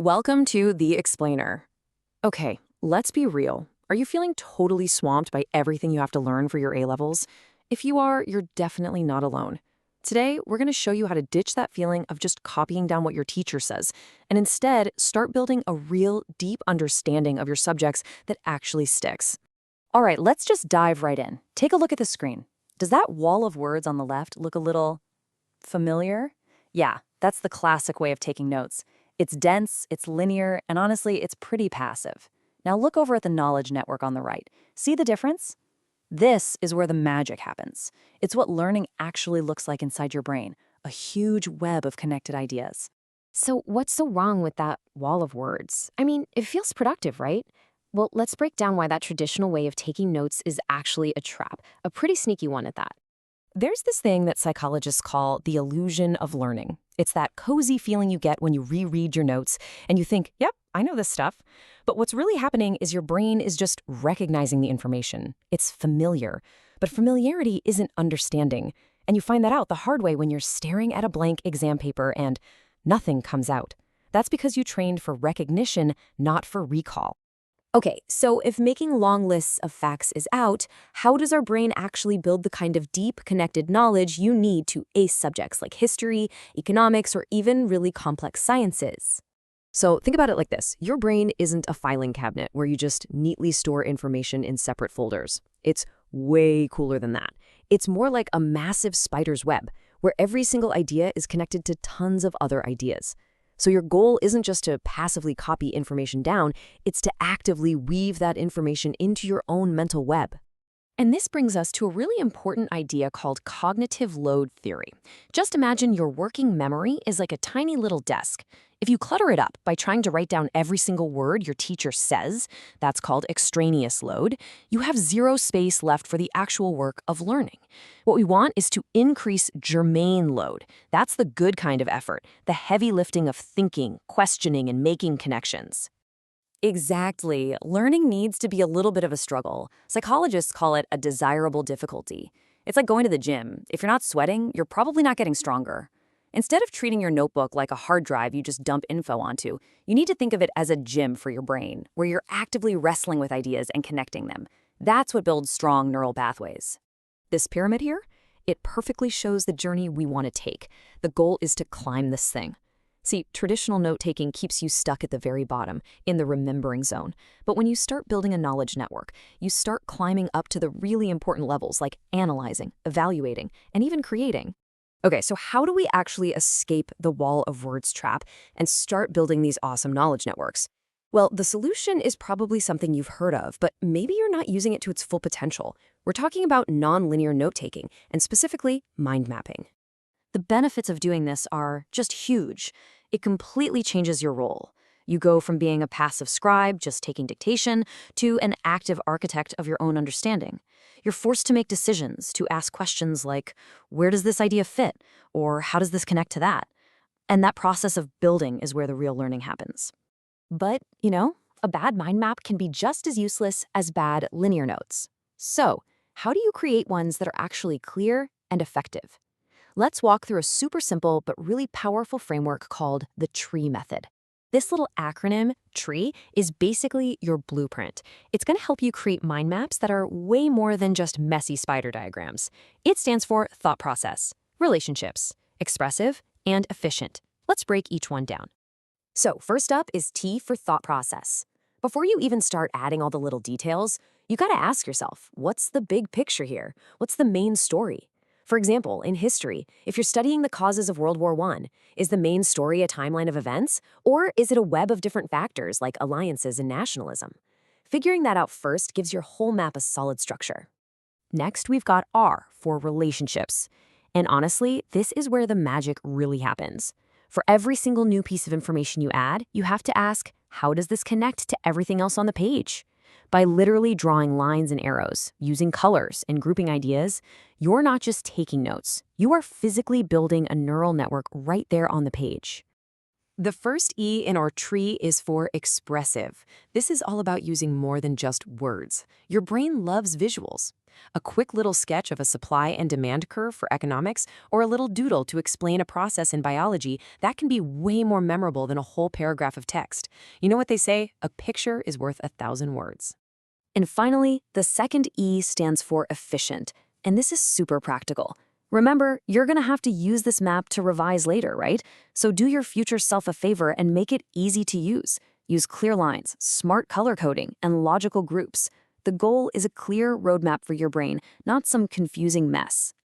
Welcome to The Explainer. Okay, let's be real. Are you feeling totally swamped by everything you have to learn for your A-levels? If you are, you're definitely not alone. Today, we're going to show you how to ditch that feeling of just copying down what your teacher says, and instead start building a real, deep understanding of your subjects that actually sticks. All right, let's just dive right in. Take a look at the screen. Does that wall of words on the left look a little familiar? Yeah, that's the classic way of taking notes. It's dense, it's linear, and honestly, it's pretty passive. Now look over at the knowledge network on the right. See the difference? This is where the magic happens. It's what learning actually looks like inside your brain, a huge web of connected ideas. So what's so wrong with that wall of words? I mean, it feels productive, right? Well, let's break down why that traditional way of taking notes is actually a trap, a pretty sneaky one at that. There's this thing that psychologists call the illusion of learning. It's that cozy feeling you get when you reread your notes and you think, yep, I know this stuff. But what's really happening is your brain is just recognizing the information. It's familiar. But familiarity isn't understanding. And you find that out the hard way when you're staring at a blank exam paper and nothing comes out. That's because you trained for recognition, not for recall. Okay, so if making long lists of facts is out, how does our brain actually build the kind of deep, connected knowledge you need to ace subjects like history, economics, or even really complex sciences? So think about it like this. Your brain isn't a filing cabinet where you just neatly store information in separate folders. It's way cooler than that. It's more like a massive spider's web, where every single idea is connected to tons of other ideas. So your goal isn't just to passively copy information down, it's to actively weave that information into your own mental web. And this brings us to a really important idea called cognitive load theory. Just imagine your working memory is like a tiny little desk. If you clutter it up by trying to write down every single word your teacher says, that's called extraneous load, you have zero space left for the actual work of learning. What we want is to increase germane load. That's the good kind of effort, the heavy lifting of thinking, questioning, and making connections. Exactly. Learning needs to be a little bit of a struggle. Psychologists call it a desirable difficulty. It's like going to the gym. If you're not sweating, you're probably not getting stronger. Instead of treating your notebook like a hard drive you just dump info onto, you need to think of it as a gym for your brain, where you're actively wrestling with ideas and connecting them. That's what builds strong neural pathways. This pyramid here, it perfectly shows the journey we want to take. The goal is to climb this thing. See, traditional note-taking keeps you stuck at the very bottom, in the remembering zone. But when you start building a knowledge network, you start climbing up to the really important levels like analyzing, evaluating, and even creating. Okay, so how do we actually escape the wall of words trap and start building these awesome knowledge networks? Well, the solution is probably something you've heard of, but maybe you're not using it to its full potential. We're talking about nonlinear note-taking, and specifically mind mapping. The benefits of doing this are just huge. It completely changes your role. You go from being a passive scribe, just taking dictation, to an active architect of your own understanding. You're forced to make decisions, to ask questions like, where does this idea fit? Or how does this connect to that? And that process of building is where the real learning happens. But, a bad mind map can be just as useless as bad linear notes. So, how do you create ones that are actually clear and effective? Let's walk through a super simple but really powerful framework called the TREE method. This little acronym, TREE, is basically your blueprint. It's going to help you create mind maps that are way more than just messy spider diagrams. It stands for thought process, relationships, expressive, and efficient. Let's break each one down. So first up is T for thought process. Before you even start adding all the little details, you got to ask yourself, what's the big picture here? What's the main story? For example, in history, if you're studying the causes of World War I, is the main story a timeline of events, or is it a web of different factors like alliances and nationalism? Figuring that out first gives your whole map a solid structure. Next, we've got R for relationships. And honestly, this is where the magic really happens. For every single new piece of information you add, you have to ask, how does this connect to everything else on the page? By literally drawing lines and arrows, using colors, and grouping ideas, you're not just taking notes. You are physically building a neural network right there on the page. The first E in our tree is for expressive. This is all about using more than just words. Your brain loves visuals. A quick little sketch of a supply and demand curve for economics, or a little doodle to explain a process in biology, that can be way more memorable than a whole paragraph of text. You know what they say? A picture is worth 1,000 words. And finally, the second E stands for efficient, and this is super practical. Remember, you're going to have to use this map to revise later, right? So do your future self a favor and make it easy to use. Use clear lines, smart color coding, and logical groups. The goal is a clear roadmap for your brain, not some confusing mess.